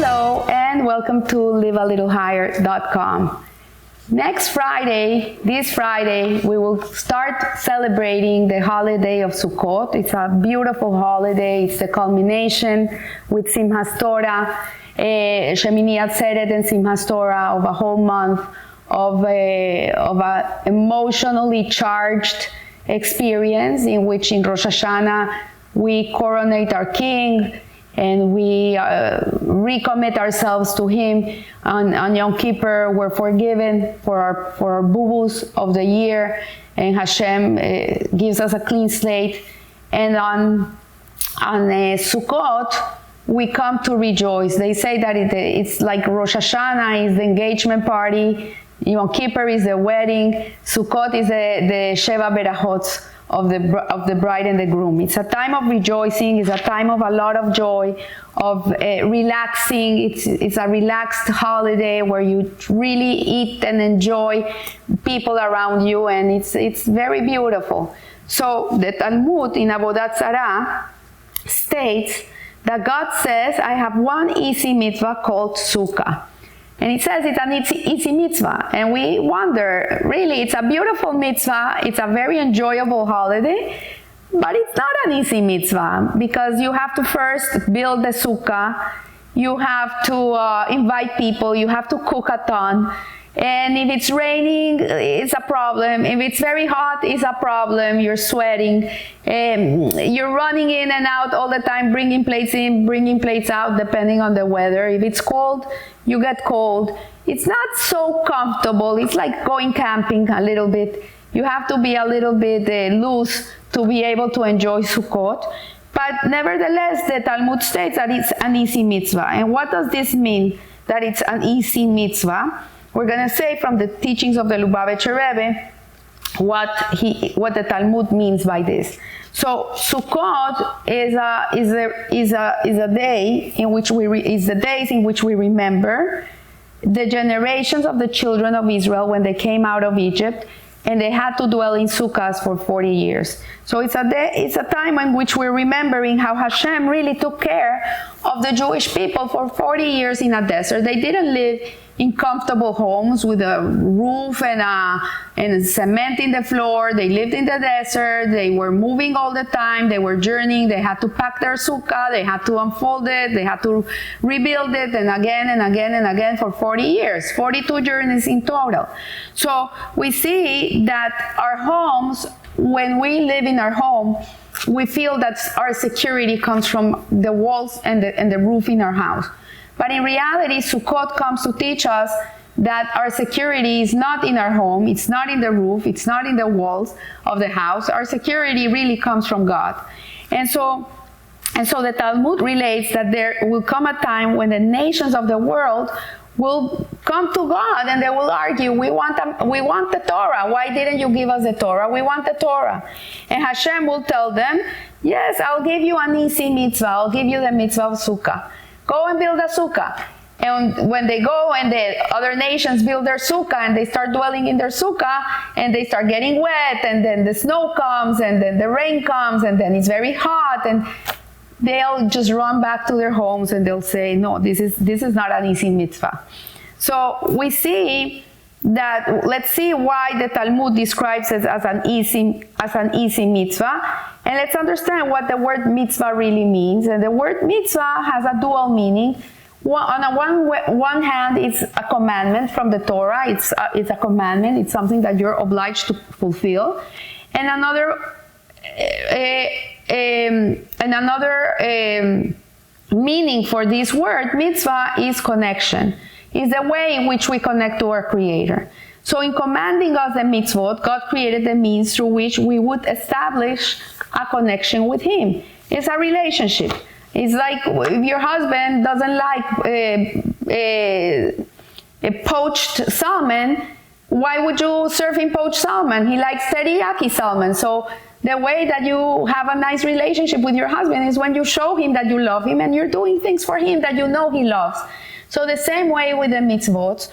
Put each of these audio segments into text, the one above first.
Hello and welcome to livealittlehigher.com. Next Friday, this Friday, we will start celebrating the holiday of Sukkot. It's a beautiful holiday. It's the culmination with Simchas Torah, Shemini Atzeret and Simchas Torah, of a whole month of a emotionally charged experience in which in Rosh Hashanah we coronate our King and we recommit ourselves to Him. On Yom Kippur, we're forgiven for our boo-boos of the year, and Hashem gives us a clean slate. And on Sukkot, we come to rejoice. They say that it's like Rosh Hashanah is the engagement party, Yom Kippur is the wedding, Sukkot is the Sheva Berachot of the bride and the groom. It's a time of rejoicing. It's a time of a lot of joy, of relaxing. It's a relaxed holiday where you really eat and enjoy people around you, and it's very beautiful. So the Talmud in Avodat Zarah states that God says, I have one easy mitzvah called Sukkah. And it says it's an easy mitzvah. And we wonder, really, it's a beautiful mitzvah. It's a very enjoyable holiday. But it's not an easy mitzvah because you have to first build the sukkah. You have to invite people. You have to cook a ton. And if it's raining, it's a problem. If it's very hot, it's a problem. You're sweating. You're running in and out all the time, bringing plates in, bringing plates out, depending on the weather. If it's cold, you get cold. It's not so comfortable. It's like going camping a little bit. You have to be a little bit loose to be able to enjoy Sukkot. But nevertheless, the Talmud states that it's an easy mitzvah. And what does this mean, that it's an easy mitzvah? We're going to say from the teachings of the Lubavitcher Rebbe what the Talmud means by this. So Sukkot is a day in which is the days in which we remember the generations of the children of Israel when they came out of Egypt, and they had to dwell in sukkahs for 40 years. So it's a time in which we're remembering how Hashem really took care of the Jewish people for 40 years in a desert. They didn't live in comfortable homes with a roof and cement in the floor. They lived in the desert. They were moving all the time. They were journeying. They had to pack their sukkah. They had to unfold it. They had to rebuild it, and again and again and again for 40 years, 42 journeys in total. So we see that our homes, when we live in our home, we feel that our security comes from the walls and the roof in our house. But in reality, Sukkot comes to teach us that our security is not in our home, it's not in the roof, it's not in the walls of the house. Our security really comes from God. And so the Talmud relates that there will come a time when the nations of the world will come to God and they will argue, we want the Torah. Why didn't you give us the Torah? We want the Torah. And Hashem will tell them, yes, I'll give you an easy mitzvah. I'll give you the mitzvah of Sukkah. Go and build a sukkah. And when they go and the other nations build their sukkah and they start dwelling in their sukkah and they start getting wet, and then the snow comes and then the rain comes and then it's very hot, and they'll just run back to their homes and they'll say, no, this is not an easy mitzvah. So we see that, let's see why the Talmud describes it as an easy mitzvah, and let's understand what the word mitzvah really means. And the word mitzvah has a dual meaning. On one hand, it's a commandment from the Torah. It's a commandment. It's something that you're obliged to fulfill. And another meaning for this word mitzvah is connection. Is the way in which we connect to our Creator. So in commanding us the mitzvot, God created the means through which we would establish a connection with Him. It's a relationship. It's like if your husband doesn't like a poached salmon, why would you serve him poached salmon? He likes teriyaki salmon. So the way that you have a nice relationship with your husband is when you show him that you love him and you're doing things for him that you know he loves. So the same way with the mitzvot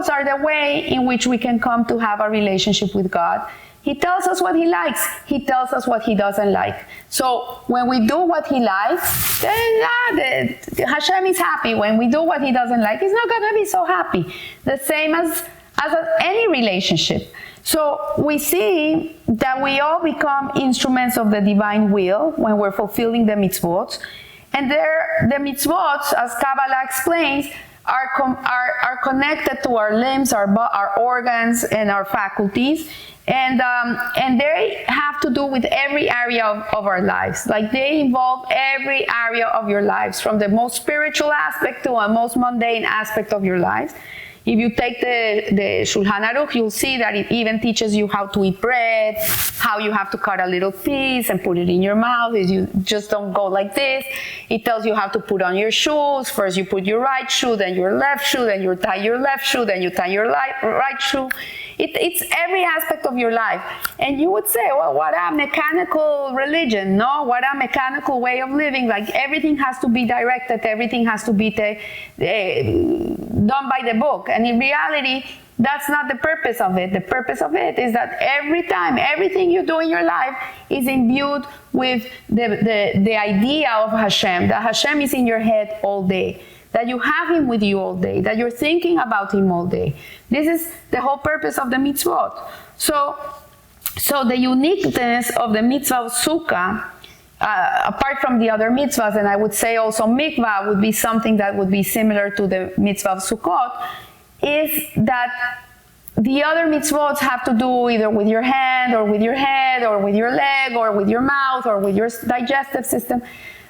are the way in which we can come to have a relationship with God. He tells us what he likes. He tells us what he doesn't like. So when we do what he likes, then Hashem is happy. When we do what he doesn't like, he's not going to be so happy. The same as any relationship. So we see that we all become instruments of the divine will when we're fulfilling the mitzvot. And the mitzvot, as Kabbalah explains, are connected to our limbs, our organs, and our faculties. And they have to do with every area of our lives. Like they involve every area of your lives, from the most spiritual aspect to a most mundane aspect of your lives. If you take the Shulchan Aruch, you'll see that it even teaches you how to eat bread, how you have to cut a little piece and put it in your mouth. You just don't go like this. It tells you how to put on your shoes. First you put your right shoe, then your left shoe, then you tie your left shoe, then you tie your right shoe. It's every aspect of your life. And you would say, well, what a mechanical religion. No, what a mechanical way of living. Like everything has to be directed. Everything has to be done by the book. And in reality, that's not the purpose of it. The purpose of it is that every time, everything you do in your life is imbued with the idea of Hashem, that Hashem is in your head all day, that you have Him with you all day, that you're thinking about Him all day. This is the whole purpose of the mitzvot. So the uniqueness of the mitzvah of Sukkah, apart from the other mitzvahs, and I would say also mikvah would be something that would be similar to the mitzvah of Sukkot, is that the other mitzvot have to do either with your hand or with your head or with your leg or with your mouth or with your digestive system.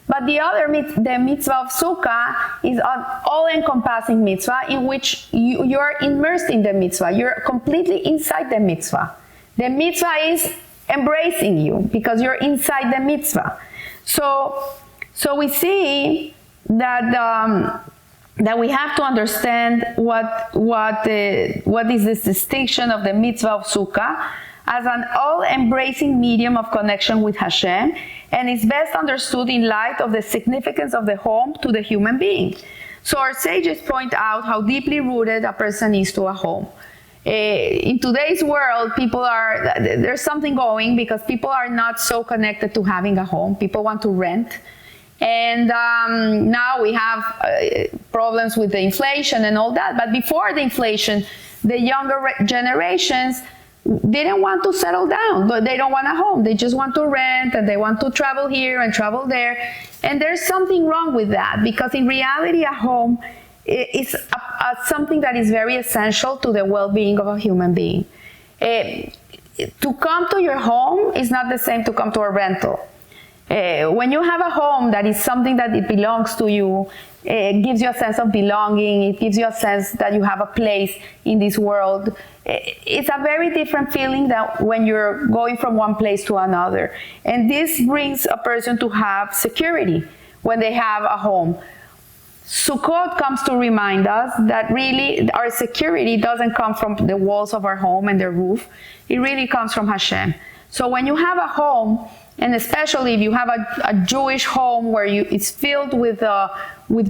But the mitzvah of Sukkah is an all-encompassing mitzvah in which you're immersed in the mitzvah. You're completely inside the mitzvah. The mitzvah is embracing you because you're inside the mitzvah. So we see that we have to understand what is this distinction of the mitzvah of Sukkah as an all-embracing medium of connection with Hashem, and it's best understood in light of the significance of the home to the human being. So our sages point out how deeply rooted a person is to a home. In today's world, there's something going because people are not so connected to having a home. People want to rent. And now we have problems with the inflation and all that. But before the inflation, the younger generations didn't want to settle down, but they don't want a home. They just want to rent, and they want to travel here and travel there. And there's something wrong with that, because in reality, a home is something that is very essential to the well-being of a human being. To come to your home is not the same to come to a rental. When you have a home that is something that it belongs to you, it gives you a sense of belonging, it gives you a sense that you have a place in this world. It's a very different feeling than when you're going from one place to another. And this brings a person to have security when they have a home. Sukkot comes to remind us that really our security doesn't come from the walls of our home and the roof. It really comes from Hashem. So when you have a home, and especially if you have a Jewish home where it's filled with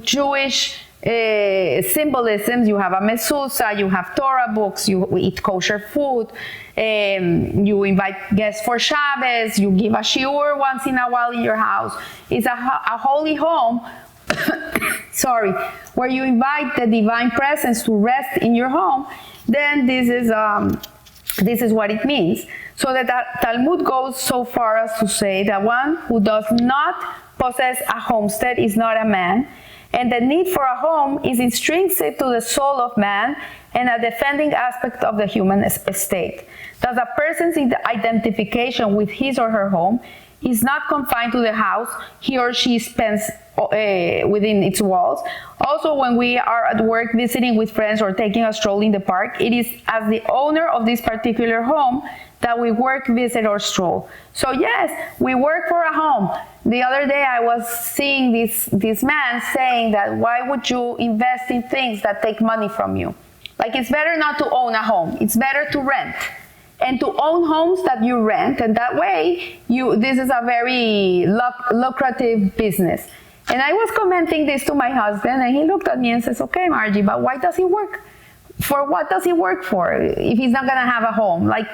Jewish symbolisms, you have a mezuzah, you have Torah books, you eat kosher food, you invite guests for Shabbos, you give a shiur once in a while in your house. It's a holy home, where you invite the divine presence to rest in your home. Then this is what it means. So that Talmud goes so far as to say that one who does not possess a homestead is not a man, and the need for a home is intrinsic to the soul of man and a defending aspect of the human estate. Thus, a person's identification with his or her home is not confined to the house he or she spends within its walls. Also, when we are at work, visiting with friends, or taking a stroll in the park, it is as the owner of this particular home that we work, visit, or stroll. So yes, we work for a home. The other day I was seeing this man saying that why would you invest in things that take money from you? Like, it's better not to own a home. It's better to rent. And to own homes that you rent, and that way, this is a very lucrative business. And I was commenting this to my husband, and he looked at me and says, okay, Margie, but why does he work? For what does he work for if he's not going to have a home? Like,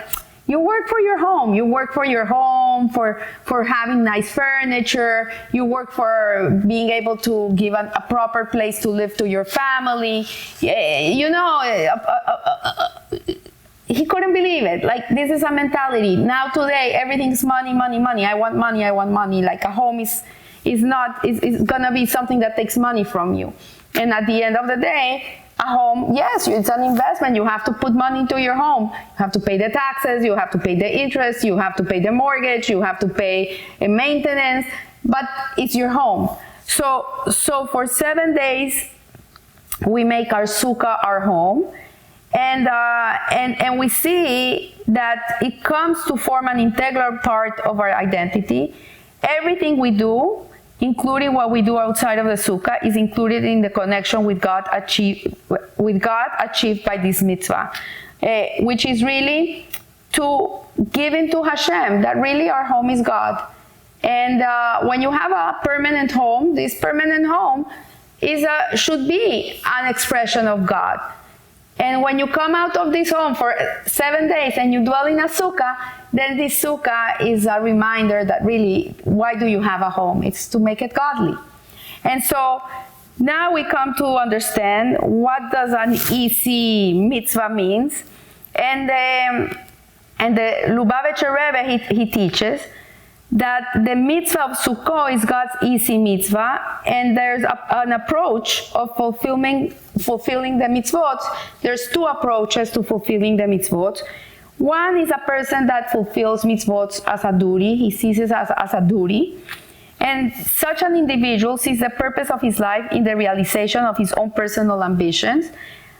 You work for your home. You work for your home, for having nice furniture. You work for being able to give a proper place to live to your family. You know, he couldn't believe it. Like, this is a mentality. Now today, everything's money, money, money. I want money, I want money. Like, a home is gonna be something that takes money from you. And at the end of the day, a home, yes, it's an investment. You have to put money into your home. You have to pay the taxes, you have to pay the interest, you have to pay the mortgage, you have to pay maintenance, but it's your home. So for 7 days, we make our sukkah our home, and we see that it comes to form an integral part of our identity. Everything we do, including what we do outside of the sukkah, is included in the connection with God achieved by this mitzvah, which is really to give into Hashem, that really our home is God. And when you have a permanent home, this permanent home should be an expression of God. And when you come out of this home for 7 days and you dwell in a sukkah, then this sukkah is a reminder that really, why do you have a home? It's to make it godly. And so now we come to understand what does an easy mitzvah means. And the Lubavitcher Rebbe, he teaches that the mitzvah of Sukkot is God's easy mitzvah, and there's an approach of fulfilling the mitzvot. There's two approaches to fulfilling the mitzvot. One is a person that fulfills mitzvot as a duty. He sees it as a duty. And such an individual sees the purpose of his life in the realization of his own personal ambitions.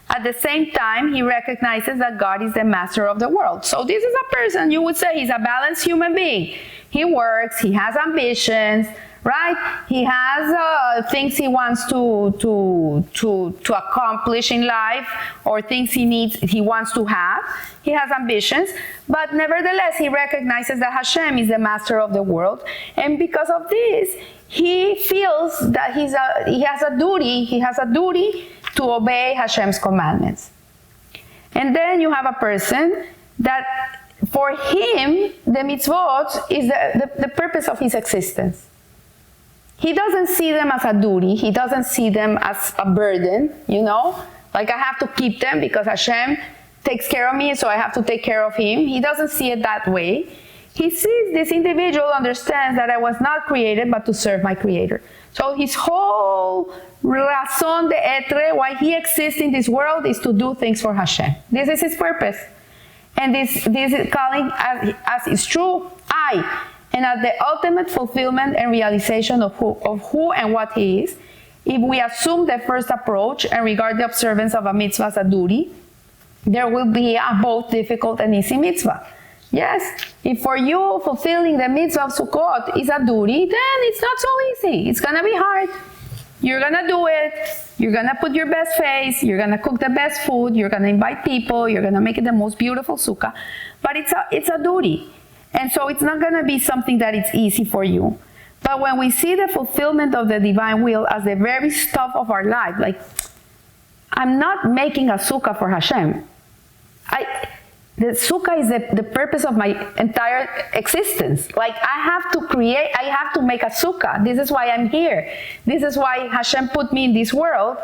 At the same time, he recognizes that God is the master of the world. So this is a person, you would say, he's a balanced human being. He works, he has ambitions, right? He has things he wants to accomplish in life, or things he wants to have. He has ambitions, but nevertheless, he recognizes that Hashem is the master of the world. And because of this, he feels that he has a duty to obey Hashem's commandments. And then you have a person that for him, the mitzvot is the purpose of his existence. He doesn't see them as a duty. He doesn't see them as a burden, like I have to keep them because Hashem takes care of me, so I have to take care of him. He doesn't see it that way. He sees this individual understands that I was not created but to serve my Creator. So his whole raison d'etre, why he exists in this world, is to do things for Hashem. This is his purpose. And this is calling, as is true, I. And at the ultimate fulfillment and realization of who and what he is, if we assume the first approach and regard the observance of a mitzvah as a duty, there will be a both difficult and easy mitzvah. Yes, if for you fulfilling the mitzvah of Sukkot is a duty, then it's not so easy. It's going to be hard. You're going to do it. You're going to put your best face. You're going to cook the best food. You're going to invite people. You're going to make it the most beautiful sukkah. But it's a duty. And so it's not going to be something that it's easy for you. But when we see the fulfillment of the divine will as the very stuff of our life, like, I'm not making a sukkah for Hashem. The sukkah is the purpose of my entire existence. Like, I have to make a sukkah. This is why I'm here. This is why Hashem put me in this world.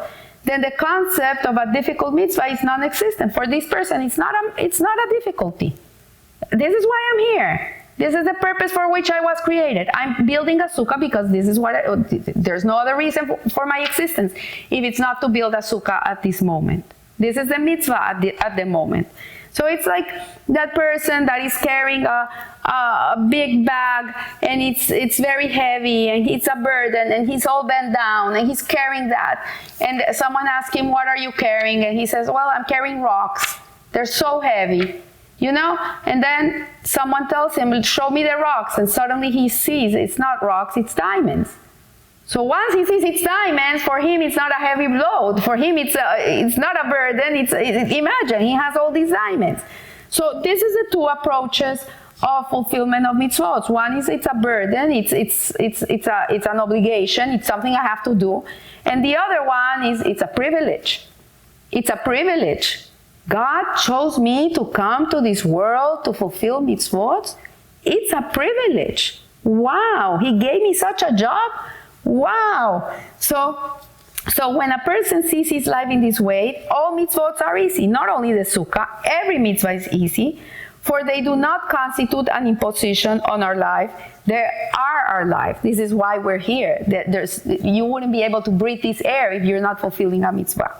Then the concept of a difficult mitzvah is non-existent. For this person, it's not a difficulty. This is why I'm here. This is the purpose for which I was created. I'm building a sukkah because this is there's no other reason for my existence if it's not to build a sukkah at this moment. This is the mitzvah at the moment. So it's like that person that is carrying a big bag, and it's very heavy, and it's a burden, and he's all bent down, and he's carrying that. And someone asks him, what are you carrying? And he says, well, I'm carrying rocks. They're so heavy, And then someone tells him, show me the rocks. And suddenly he sees it's not rocks, it's diamonds. So once he sees it's diamonds, for him it's not a heavy load. For him it's not a burden. Imagine, he has all these diamonds. So this is the two approaches of fulfillment of mitzvot. One is it's a burden, it's an obligation, it's something I have to do. And the other one is it's a privilege. It's a privilege God chose me to come to this world to fulfill mitzvot. It's a privilege. Wow, He gave me such a job. Wow. So when a person sees his life in this way, all mitzvot are easy. Not only the sukkah, every mitzvah is easy, for they do not constitute an imposition on our life. They are our life. This is why we're here. You wouldn't be able to breathe this air if you're not fulfilling a mitzvah.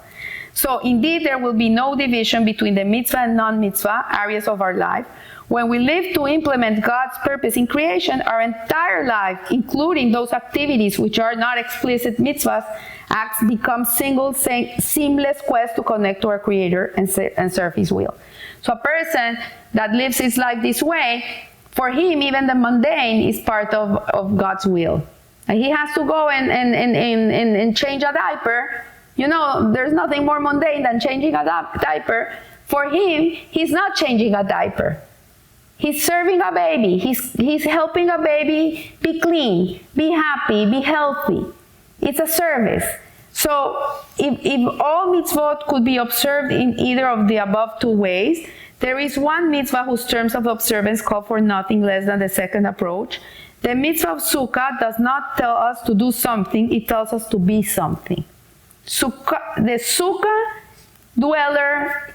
So indeed, there will be no division between the mitzvah and non-mitzvah areas of our life. When we live to implement God's purpose in creation, our entire life, including those activities which are not explicit mitzvahs, acts become single, seamless quest to connect to our Creator and serve His will. So a person that lives his life this way, for him, even the mundane is part of God's will. And he has to go and change a diaper. You know, there's nothing more mundane than changing a diaper. For him, he's not changing a diaper. He's serving a baby. He's helping a baby be clean, be happy, be healthy. It's a service. So if all mitzvot could be observed in either of the above two ways, there is one mitzvah whose terms of observance call for nothing less than the second approach. The mitzvah of sukkah does not tell us to do something, it tells us to be something. The sukkah dweller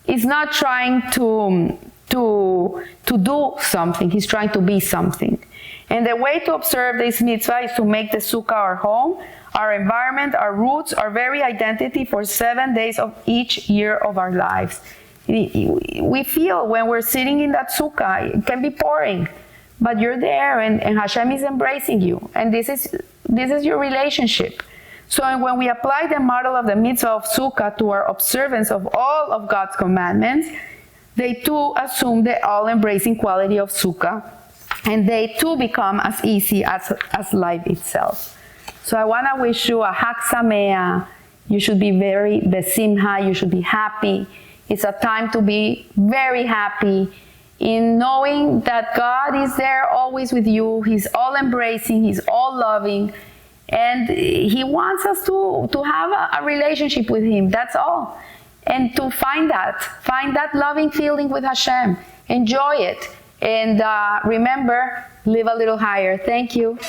is not trying to do something, he's trying to be something. And the way to observe this mitzvah is to make the sukkah our home, our environment, our roots, our very identity for 7 days of each year of our lives. We feel when we're sitting in that sukkah, it can be boring, but you're there and Hashem is embracing you. And this is your relationship. So when we apply the model of the mitzvah of sukkah to our observance of all of God's commandments, they too assume the all-embracing quality of sukkah, and they too become as easy as life itself. So I want to wish you a Hag Sameach. You should be very besimha, you should be happy. It's a time to be very happy in knowing that God is there always with you. He's all-embracing, He's all-loving, and He wants us to have a relationship with Him, that's all. And to find that loving feeling with Hashem. Enjoy it. And remember, live a little higher. Thank you.